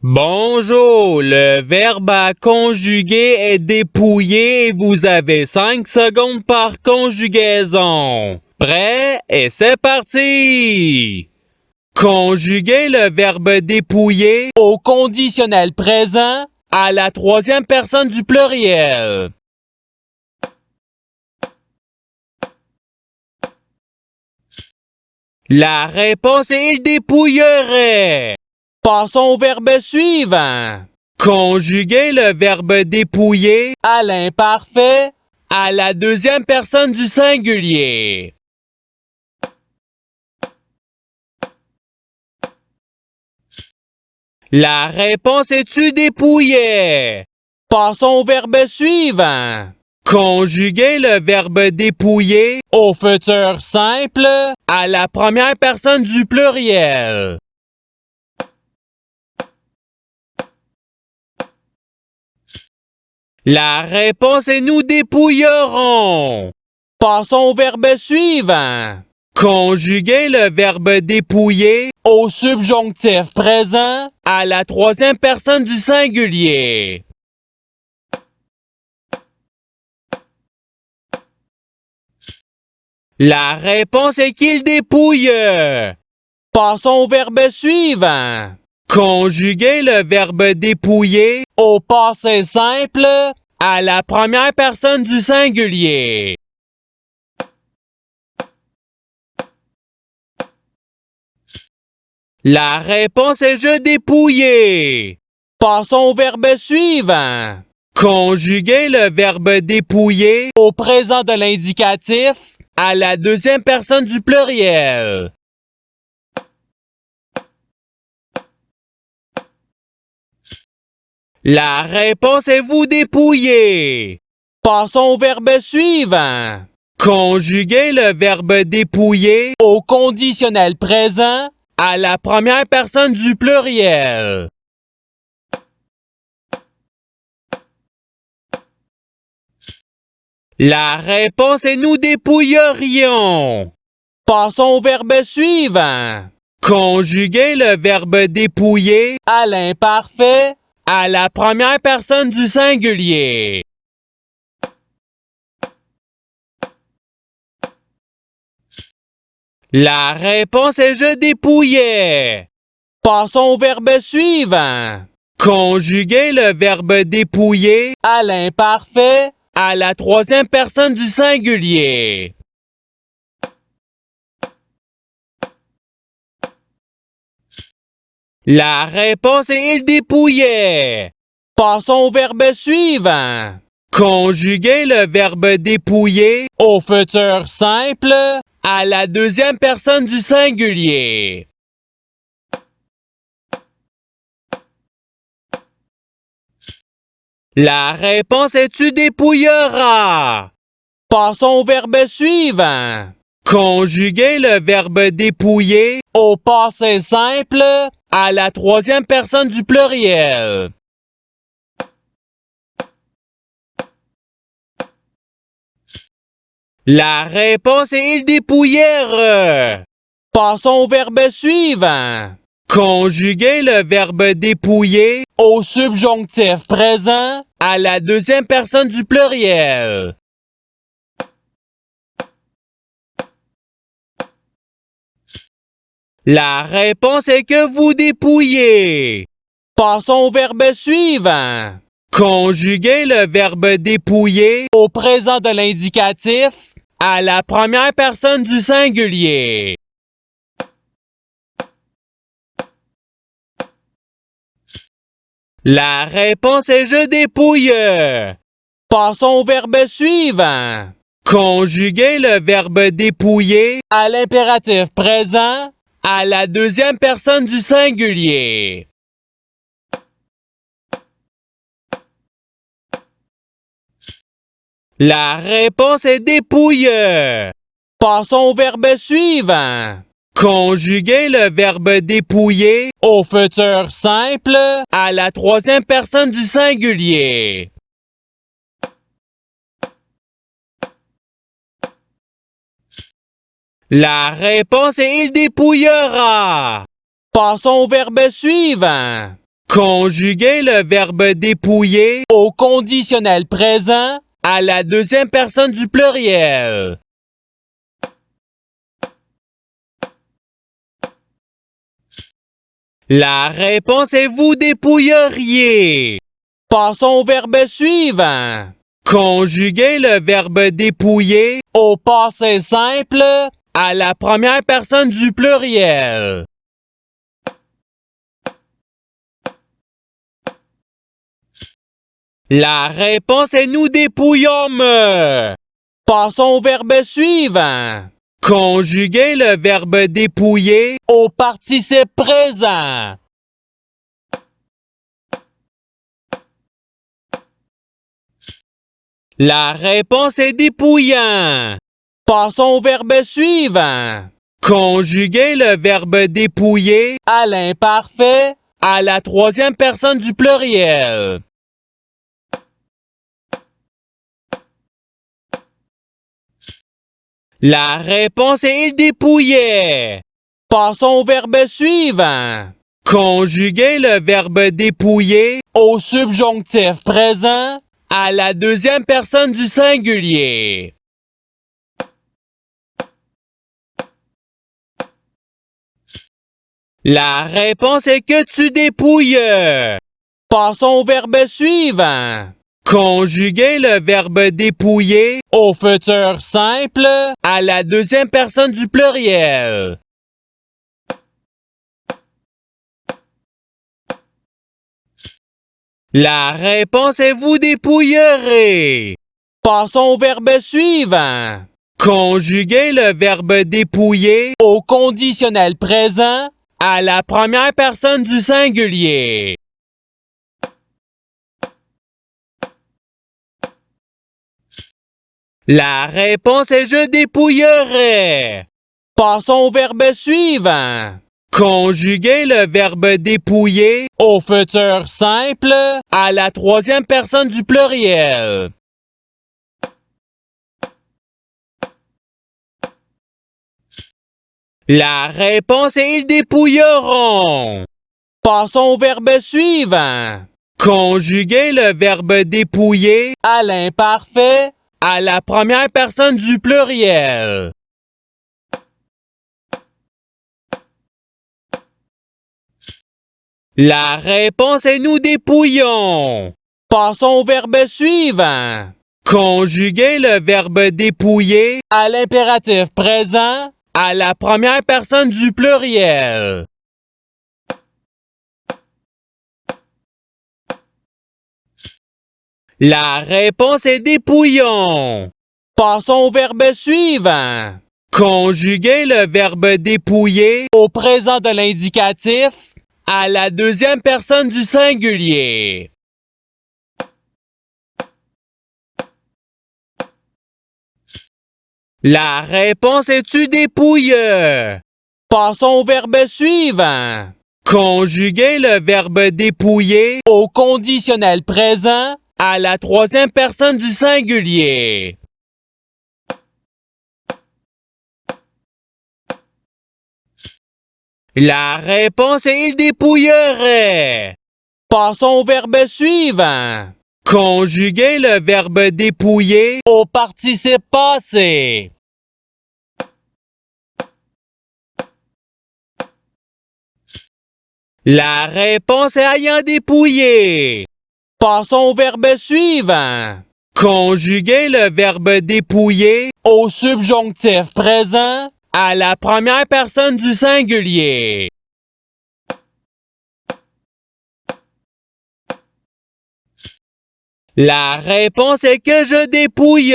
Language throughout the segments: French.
Bonjour, le verbe à conjuguer est dépouillé et vous avez 5 secondes par conjugaison. Prêt? Et c'est parti! Conjuguer le verbe dépouiller au conditionnel présent à la troisième personne du pluriel. La réponse est il dépouillerait. Passons au verbe suivant. Conjuguer le verbe dépouiller à l'imparfait à la deuxième personne du singulier. La réponse est tu dépouillais. Passons au verbe suivant. Conjuguer le verbe dépouiller au futur simple à la première personne du pluriel. La réponse est nous dépouillerons. Passons au verbe suivant. Conjuguer le verbe dépouiller au subjonctif présent à la troisième personne du singulier. La réponse est qu'il dépouille. Passons au verbe suivant. Conjuguer le verbe dépouiller au passé simple à la première personne du singulier. La réponse est je dépouillais. Passons au verbe suivant. Conjuguer le verbe dépouiller au présent de l'indicatif à la deuxième personne du pluriel. La réponse est vous dépouiller. Passons au verbe suivant. Conjuguer le verbe dépouiller au conditionnel présent à la première personne du pluriel. La réponse est nous dépouillerions. Passons au verbe suivant. Conjuguer le verbe dépouiller à l'imparfait à la première personne du singulier. La réponse est je dépouillais. Passons au verbe suivant. Conjuguer le verbe dépouiller à l'imparfait à la troisième personne du singulier. La réponse est il dépouillait. Passons au verbe suivant. Conjuguer le verbe dépouiller au futur simple à la deuxième personne du singulier. La réponse est tu dépouilleras. Passons au verbe suivant. Conjuguer le verbe dépouiller au passé simple à la troisième personne du pluriel. La réponse est il dépouillèrent. Passons au verbe suivant. Conjuguer le verbe dépouiller au subjonctif présent à la deuxième personne du pluriel. La réponse est que vous dépouillez. Passons au verbe suivant. Conjuguer le verbe dépouiller au présent de l'indicatif à la première personne du singulier. La réponse est je dépouille. Passons au verbe suivant. Conjuguer le verbe dépouiller à l'impératif présent à la deuxième personne du singulier. La réponse est dépouille. Passons au verbe suivant. Conjuguer le verbe dépouiller au futur simple à la troisième personne du singulier. La réponse est il dépouillera. Passons au verbe suivant. Conjuguez le verbe dépouiller au conditionnel présent à la deuxième personne du pluriel. La réponse est vous dépouilleriez. Passons au verbe suivant. Conjuguez le verbe dépouiller au passé simple à la première personne du pluriel. La réponse est nous dépouillâmes. Passons au verbe suivant. Conjuguez le verbe dépouiller au participe présent. La réponse est dépouillant. Passons au verbe suivant. Conjuguez le verbe dépouiller à l'imparfait à la troisième personne du pluriel. La réponse est il dépouillait. Passons au verbe suivant. Conjuguez le verbe dépouiller au subjonctif présent à la deuxième personne du singulier. La réponse est que tu dépouilles. Passons au verbe suivant. Conjuguez le verbe dépouiller au futur simple à la deuxième personne du pluriel. La réponse est vous dépouillerez. Passons au verbe suivant. Conjuguez le verbe dépouiller au conditionnel présent à la première personne du singulier. La réponse est je dépouillerai. Passons au verbe suivant. Conjuguez le verbe dépouiller au futur simple à la troisième personne du pluriel. La réponse est ils dépouilleront. Passons au verbe suivant. Conjuguez le verbe dépouiller à l'imparfait à la première personne du pluriel. La réponse est nous dépouillons. Passons au verbe suivant. Conjuguez le verbe dépouiller à l'impératif présent à la première personne du pluriel. La réponse est dépouillons. Passons au verbe suivant. Conjuguez le verbe dépouiller au présent de l'indicatif à la deuxième personne du singulier. La réponse est tu dépouilles. Passons au verbe suivant. Conjuguez le verbe dépouiller au conditionnel présent à la troisième personne du singulier. La réponse est il dépouillerait. Passons au verbe suivant. Conjuguez le verbe dépouiller au participe passé. La réponse est ayant dépouillé. Passons au verbe suivant. Conjuguez le verbe dépouiller au subjonctif présent à la première personne du singulier. La réponse est que je dépouille.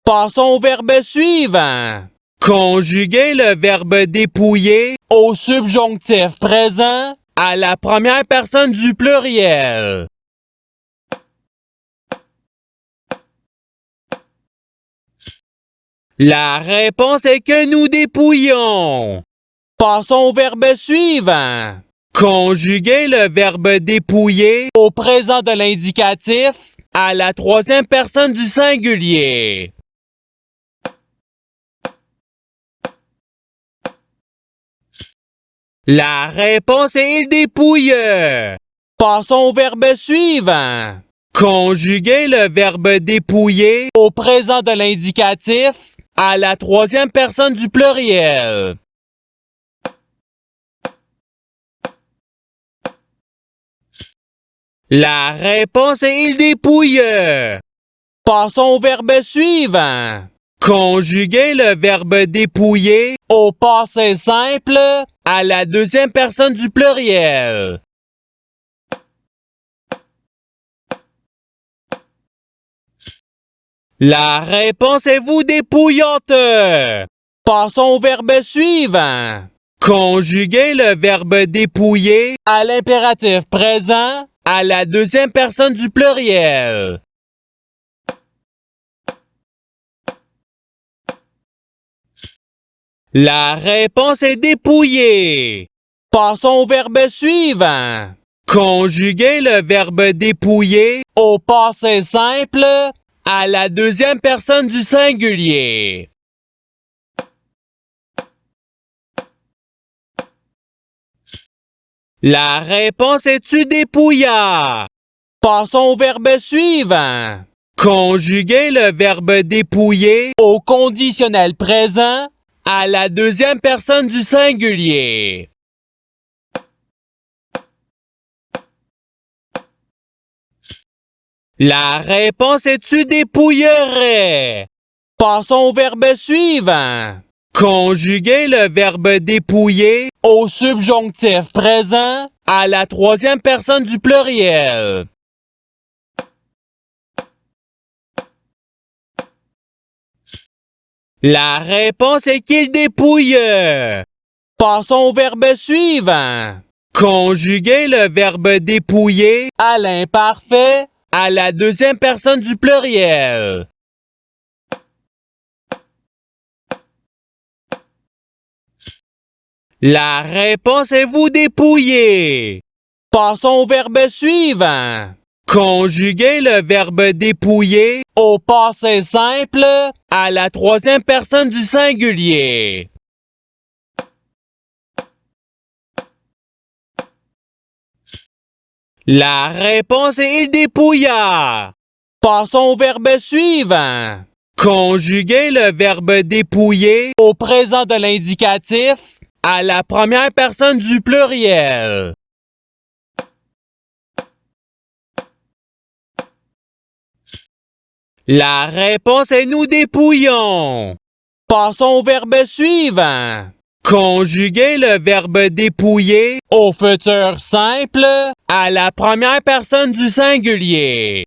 Passons au verbe suivant. Conjuguez le verbe dépouiller au subjonctif présent à la première personne du pluriel. La réponse est que nous dépouillons. Passons au verbe suivant. Conjuguez le verbe dépouiller au présent de l'indicatif à la troisième personne du singulier. La réponse est il dépouille. Passons au verbe suivant. Conjuguez le verbe dépouiller au présent de l'indicatif à la troisième personne du pluriel. La réponse est il dépouille. Passons au verbe suivant. Conjuguez le verbe dépouiller au passé simple à la deuxième personne du pluriel. La réponse est vous dépouillante. Passons au verbe suivant. Conjuguez le verbe dépouiller à l'impératif présent à la deuxième personne du pluriel. La réponse est dépouiller. Passons au verbe suivant. Conjuguez le verbe dépouiller au passé simple à la deuxième personne du singulier. La réponse est tu dépouilla. Passons au verbe suivant. Conjuguez le verbe dépouiller au conditionnel présent à la deuxième personne du singulier. La réponse est tu dépouillerais. Passons au verbe suivant. Conjuguez le verbe dépouiller au subjonctif présent à la troisième personne du pluriel. La réponse est qu'il dépouille. Passons au verbe suivant. Conjuguez le verbe dépouiller à l'imparfait à la deuxième personne du pluriel. La réponse est vous dépouiller. Passons au verbe suivant. Conjuguez le verbe dépouiller au passé simple à la troisième personne du singulier. La réponse est il dépouilla. Passons au verbe suivant. Conjuguez le verbe dépouiller au présent de l'indicatif à la première personne du pluriel. La réponse est nous dépouillons. Passons au verbe suivant. Conjuguez le verbe dépouiller au futur simple à la première personne du singulier.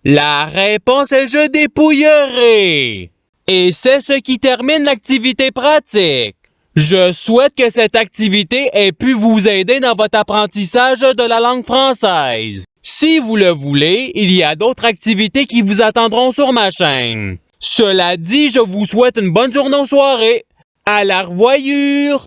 La réponse est je dépouillerai. Et c'est ce qui termine l'activité pratique. Je souhaite que cette activité ait pu vous aider dans votre apprentissage de la langue française. Si vous le voulez, il y a d'autres activités qui vous attendront sur ma chaîne. Cela dit, je vous souhaite une bonne journée ou soirée. À la revoyure!